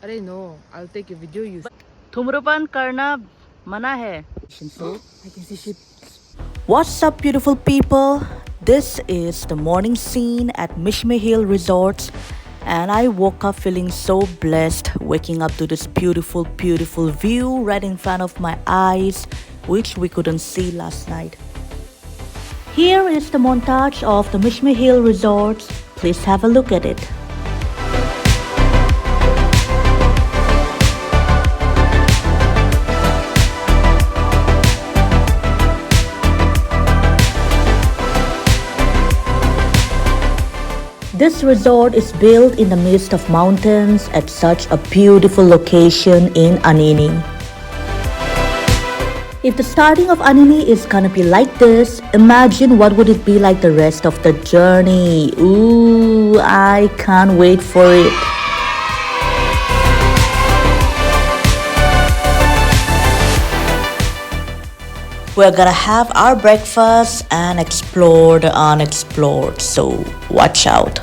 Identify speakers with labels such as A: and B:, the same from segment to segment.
A: अरे no, I'll take a video. You.
B: धूम्रपान करना मना है.
A: So I can see shit.
B: What's up, beautiful people? This is the morning scene at Mishmi Hill Resorts, and I woke up feeling so blessed, waking up to this beautiful, beautiful view right in front of my eyes, which we couldn't see last night. Here is the montage of the Mishmi Hill Resorts. Please have a look at it. This resort is built in the midst of mountains at such a beautiful location in Anini. If the starting of Anini is gonna be like this, imagine what would it be like the rest of the journey. Ooh, I can't wait for it. We're gonna have our breakfast and explore the unexplored, so watch out.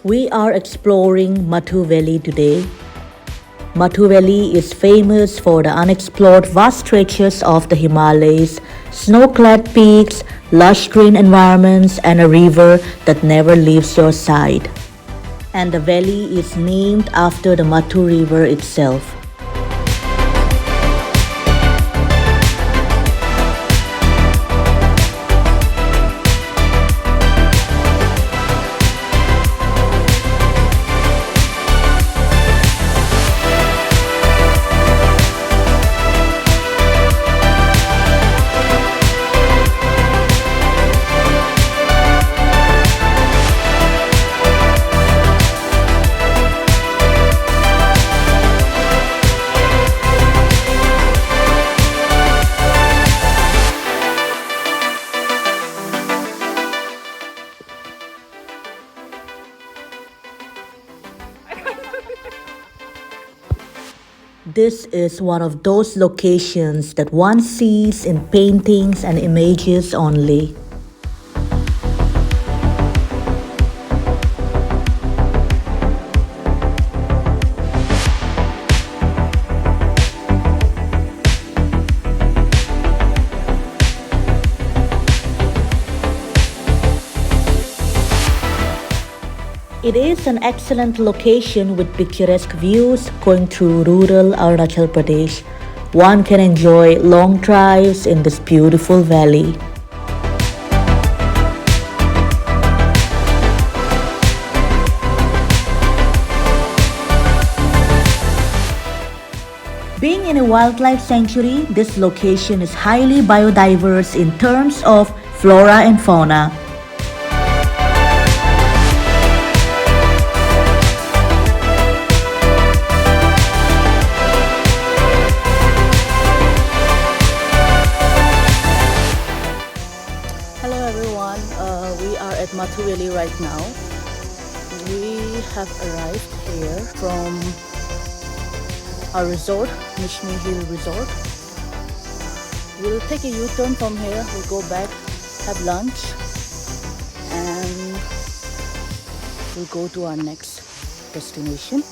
B: We are exploring Mathun Valley today. Mathun Valley is famous for the unexplored vast stretches of the Himalayas, snow-clad peaks, lush green environments, and a river that never leaves your side. And the valley is named after the Mathun River itself. This is one of those locations that one sees in paintings and images only. It is an excellent location with picturesque views going through rural Arunachal Pradesh. One can enjoy long drives in this beautiful valley. Being in a wildlife sanctuary, this location is highly biodiverse in terms of flora and fauna. We are at Mathun Valley right now. We have arrived here from our resort, Mishmi Hill Resort. We'll take a U-turn from here. We'll go back, have lunch, and we'll go to our next destination.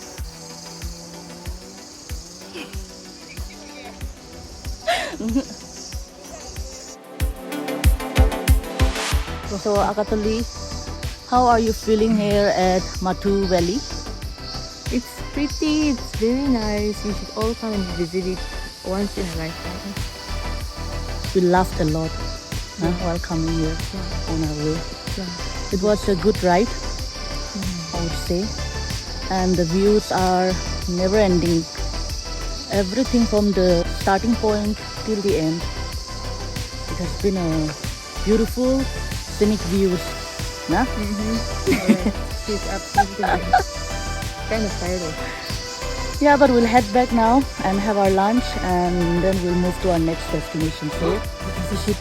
B: So Akatali, how are you feeling here at Mathun Valley?
A: It's pretty. It's very nice. You should all come and visit it once in a lifetime.
B: We laughed a lot while coming here on our way.
A: Yeah.
B: It was a good ride, I would say, and the views are never ending. Everything from the starting point till the end. It has been a beautiful scenic views, nah?
A: She's absolutely kind of tired.
B: Yeah, but we'll head back now and have our lunch, and then we'll move to our next destination. So you should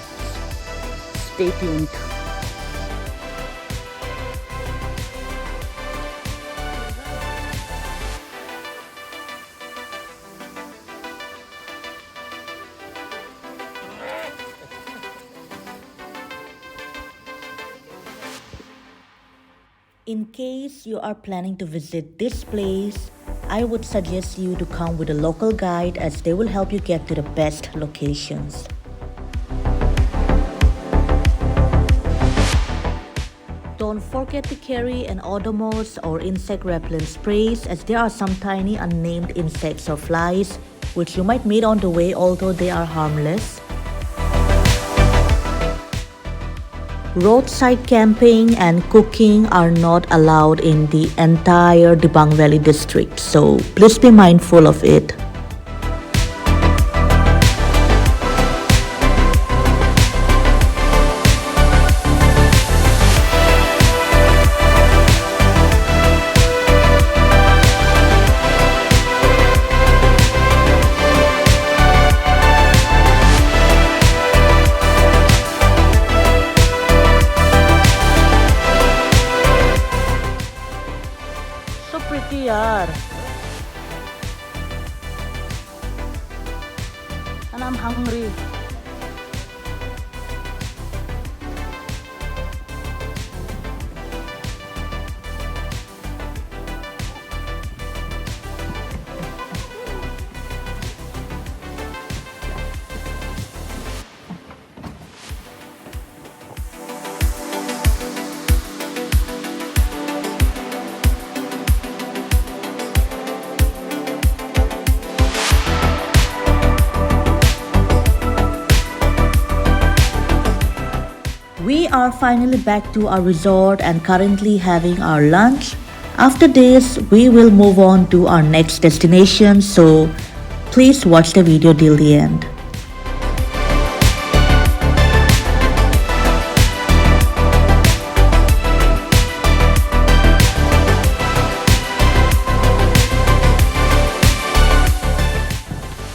B: stay tuned. In case you are planning to visit this place, I would suggest you to come with a local guide as they will help you get to the best locations. Don't forget to carry an Odomos or insect repellent sprays as there are some tiny unnamed insects or flies which you might meet on the way, although they are harmless. Roadside camping and cooking are not allowed in the entire Dibang Valley district, so please be mindful of it. So pretty yaar. And I'm hungry. We are finally back to our resort and currently having our lunch. After this, we will move on to our next destination, so please watch the video till the end.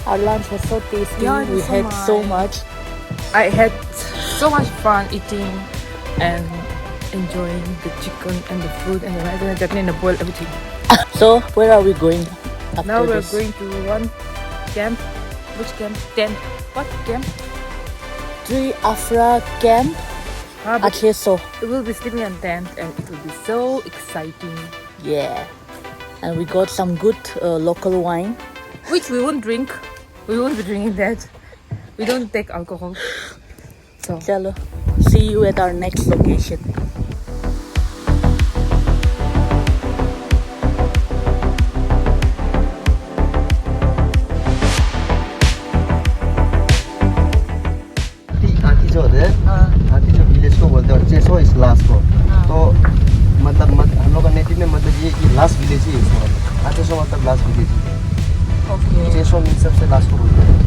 B: Our lunch was so tasty.
A: Yeah, it
B: we
A: was so
B: had so
A: nice.
B: much.
A: I had so much fun eating and enjoying the chicken and the food and the rice and the chutney and the boil, everything.
B: So, where are we going after
A: Now we're
B: this?
A: going to one camp. Which camp? Tent. What camp?
B: Tree Afra Camp,
A: But
B: Acheso.
A: we will be sleeping in tent and it will be so exciting.
B: Yeah. And we got some good local wine.
A: Which we won't drink. We won't be drinking that. We don't take alcohol. So
B: Chalo. See you at our next location.
C: हाथी जो होते हैं हाथी जो village को बोलते हैं और चेसो इस लास्ट को तो मतलब हम लोग का नेटिव में मतलब ये लास्ट विलेज ही है इसका मतलब आचेसो मतलब लास्ट विलेज
B: Okay.
C: चेसो मीन सबसे लास्ट को बोलते हैं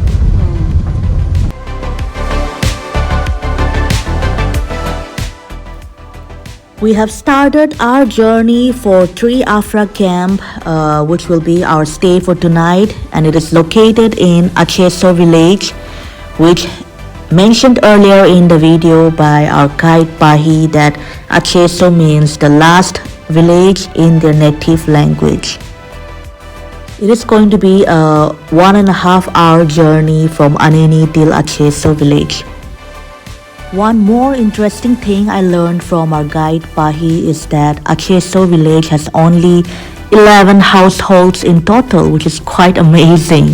B: We have started our journey for Tree Afra Camp, which will be our stay for tonight, and it is located in Acheso village, which mentioned earlier in the video by our guide Pahi that Acheso means the last village in their native language. It is going to be a 1.5 hour journey from Anini till Acheso village. One more interesting thing I learned from our guide Pahi is that Acheso village has only 11 households in total, which is quite amazing.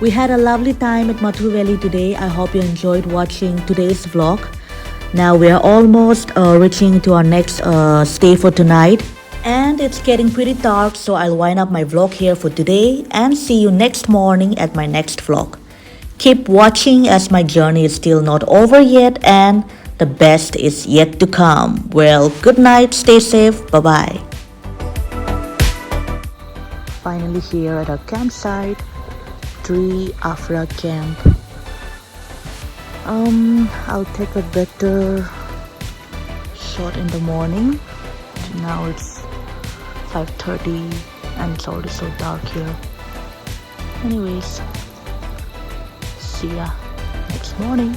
B: We had a lovely time at Mathun Valley today. I hope you enjoyed watching today's vlog. Now we are almost reaching to our next stay for tonight. And it's getting pretty dark, so I'll wind up my vlog here for today and see you next morning at my next vlog. Keep watching as my journey is still not over yet and the best is yet to come. Well, good night, stay safe, bye-bye. Finally here at our campsite, Tree Afra Camp. I'll take a better shot in the morning. Now it's 5:30 and it's already so dark here. Anyways, see ya next morning.